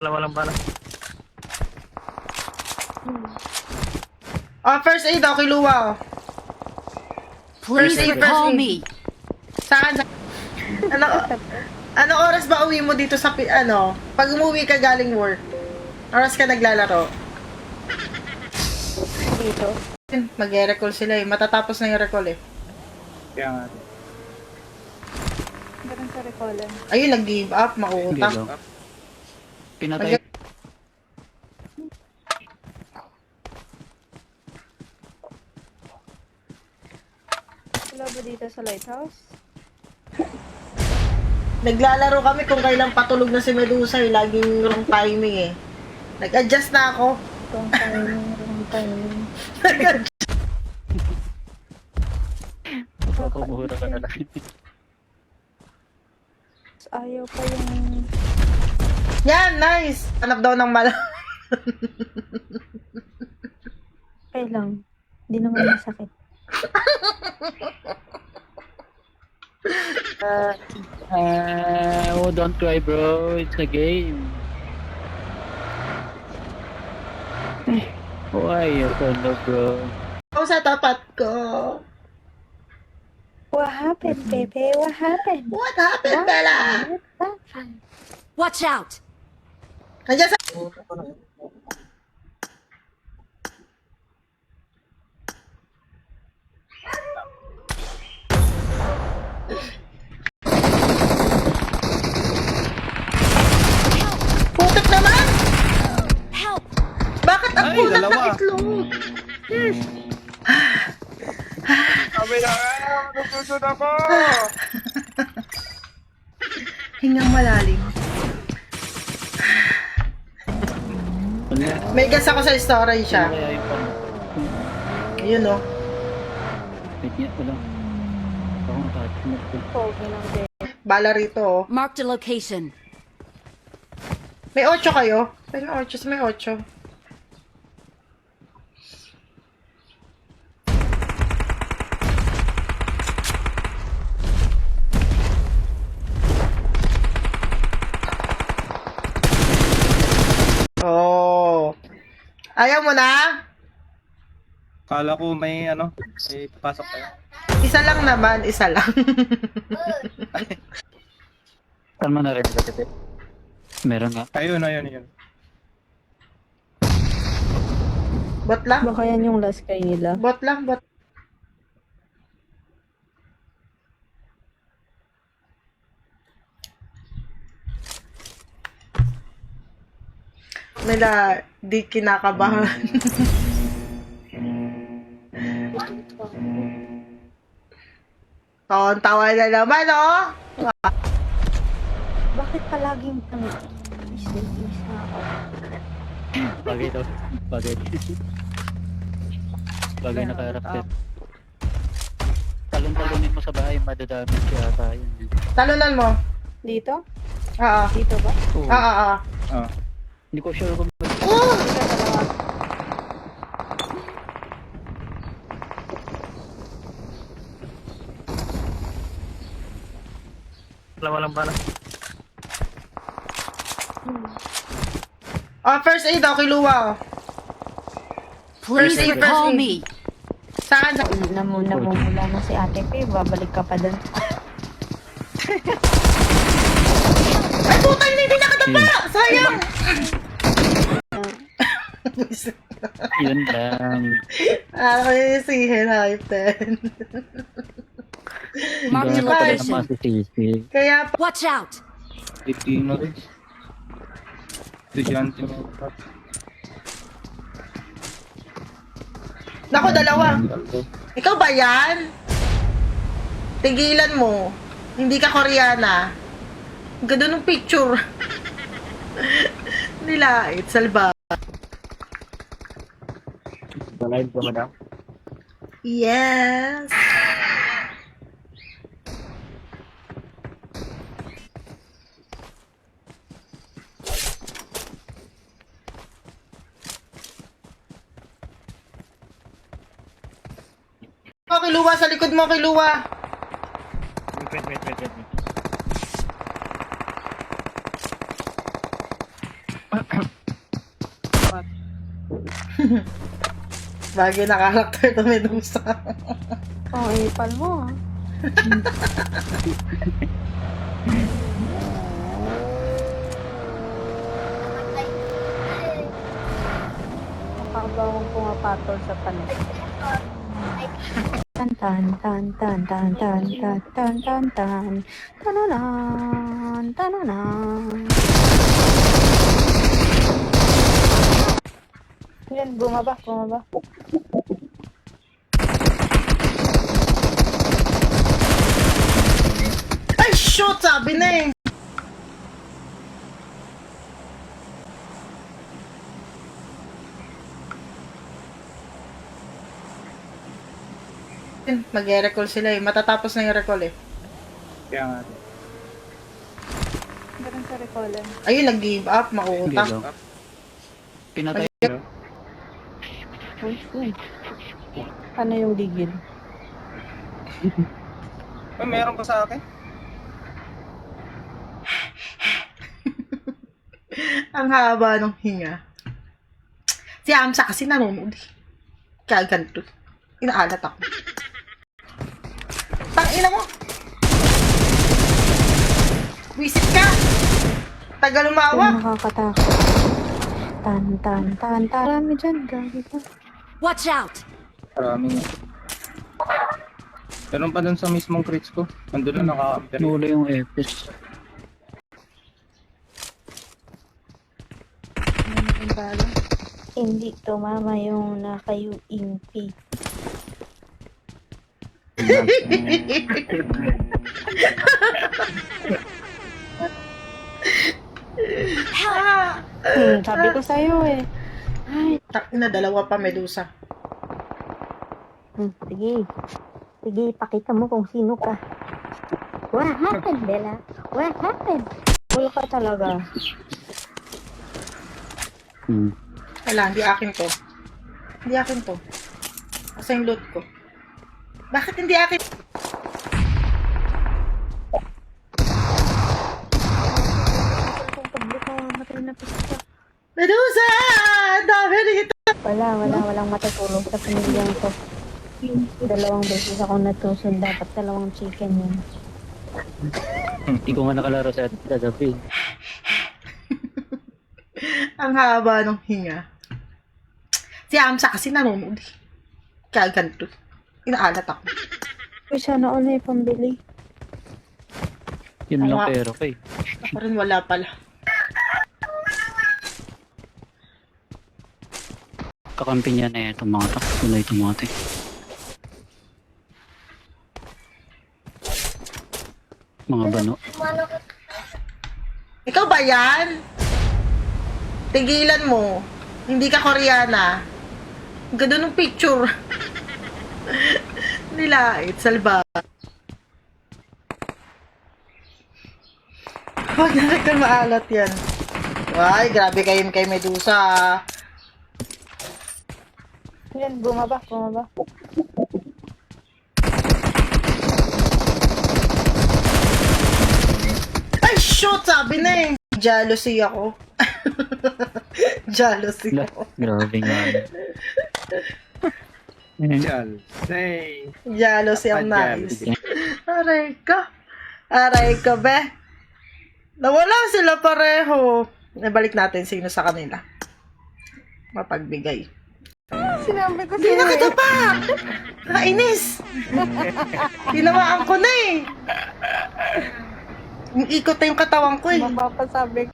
Walang bala. Oh, first aid ako, kiluwa. Please First aid, call me. Saan? Ano oras ba uwi mo dito sa, pag umuwi ka galing work? Oras ka naglalaro? Dito. Mag-recall sila eh. Matatapos na yung recall eh. Kaya nga. Meron sa recallan. Ayun, nag-give up, mauutang. Hello. Pinatay. Wala ba dito sa lighthouse? Naglalaro kami kung kailan patulog na si Medusa eh. Laging wrong timing eh. Nag-adjust na ako. Wrong timing. Pumura ka na lang. Ayaw pa yung... Yan, nice! Hanap daw ng mala. Okay lang. Hindi naman masakit. Oh, don't cry, bro. It's a game. Why you so low, bro? Ako sa tapat ko. What happened, Pepe? What happened? What happened, Bella? What happened? Watch out! Nandiyan sa... Putik naman! Help! Bakit ang Ay, punak ng dalawa. itlog? Sabi na, nagsusod ako! Hingang malalim. May gas ako sa storage siya. Kaya yung pang... Ayun oh. Wait, yan ko lang. Ako ang touch mo ko. Pogi ng day. Bala rito oh. Marked a location. May 8 kayo? May 8, may 8. Oh. Ayaw mo na? Kala ko may may pasok tayo. Isa lang naman, isa lang. Saan mo na rin kasi? Meron nga. Ayun, ayun. Bot lang? Baka yan yung last kay nila. Bot lang, bot. Nila, di kinakabahan. Tawa na naman, oh! Bakit palaging ang isa ako? Bagay daw. Bagay. Bagay na karakter. Talon-talonin mo sa bahay, madadamage siya tayo. Talunan mo. Dito? Oo. Dito ba? Oo. Oo. Oh. Hindi ko sure kung Oh! Dito dalawa. Walang bala. Oh, first aid ako, kiluwa. Please First aid, call first aid. me. Saan? Namumula na si ate P. Babalik ka pa dun. Ay, puta, hindi nakatapa! Sayang! yun lang. Ako yung sihin, hype 10. Marked a Hindi pa rin location. masisisi. Kaya, Watch out! Pilipino rin. Estudyante mo. naku, dalawa. Ikaw ba yan? Tigilan mo. Hindi ka Koreana. Ganda ng picture. Nilait, salba. Live ka madam? Yes. Oh, kiluwa sa likod mo, kiluwa. Wait. Bagay na karakter to Medusa. Oh, ipal mo ah. Mukha akong pumapatol sa panig. Tan tan tan tan tan tan tan tan tan tan tananan tananan. Yan, bumaba. Ay, shoot! Sabi na eh. Mag-recall sila eh. Matatapos na yung recall eh. Kaya nga. Ganun sa recallan. Ayun, nag-give up. Makuta. Hello. Pinatay. Ano yung gigil? Ay, meron pa sa akin. Ang haba ng hinga. Si Amsa kasi nanonood eh. Kaya ganito. Inaalat ako. Tangina mo! Wisit ka! Tagal Yung umawa! nakakatakot. Tan tan tan tan. Marami dyan, gagi ka. Watch out! Maraming. Meron pa dun sa mismong crates ko. Andun na naka-amper. Nula yung Epis. Hindi tumama yung naka-UMP. Ah! Sabi ko sa'yo eh. Ay, Takina, dalawa pa Medusa. sige. Sige, pakita mo kung sino ka. What happened, Bella? What happened? Cool ka talaga. Wala, hindi akin to. Hindi akin to. Asa yung loot ko? Bakit hindi akin? Kung public ko, matay na pista. Medusa! Ang dami dito! Walang matutulog sa pamilyang ko. 2 beses ako natusod. Dapat 2 chicken yun. Hindi ko nga nakalaro sa Dazzle. Ang haba ng hinga. Si Amsa kasi nanonood eh. Kaya ganito. Inaalat ako. Uy, sana all may pambili. Yun lang Ay, pero kay. Ako rin wala pala. Kakampi niya na itong mga tak. Tunay itong mga tak. Mga bano. Ikaw ba yan? Tigilan mo. Hindi ka Koreana. Ganda ng picture. Nilait, salba. Huwag na ka maalat yan. Ay, grabe kayo kay Medusa. Yan, bumaba. Ay, shoot! Sabi na eh. Jealousy ako. Jealousy ako. Grabe nga. Jal. Say. Jealousy ang Jealousy. nice. Aray ka, be. Nawala sila pareho. Nabalik natin sino sa kanila. Mapagbigay. Sinabi ko Hindi nakatapak! Nakainis! Tinamaan ko na eh. Yung ikot na yung katawan ko eh. mapapasabi ko.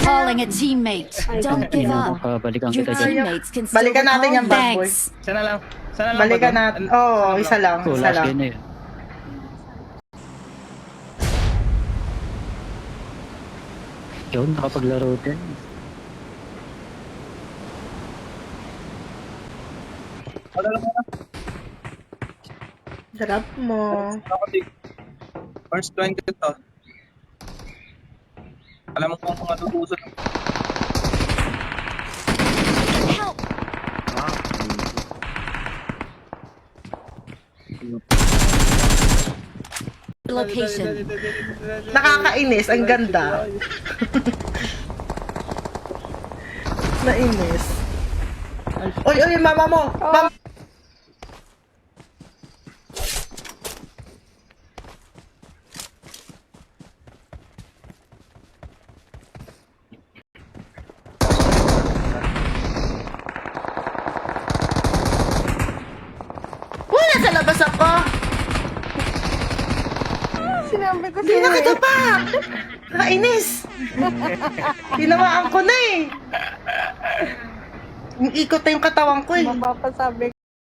Calling a teammate. Don't give up. Balikan Your kita dyan. teammates can still Balikan natin recall. yung bad boy. Thanks. Sana lang. Sana lang. Balikan ba natin. to? Oo, isa lang. Oh, Isa last lang. game na yun. Yun, nakapaglaro din. Sarap mo. Ako, First 20 to. Alam mo kung matutusod. Help! Location. Nakakainis, ang ganda. Nainis. Oy, oy, mama mo! Mama! Uy, nasa labas ako! Sinabi ko Hindi na kita pa! Nakainis! Tinawaan ko na eh! Yung ikot na yung katawan ko eh. Mapapasabi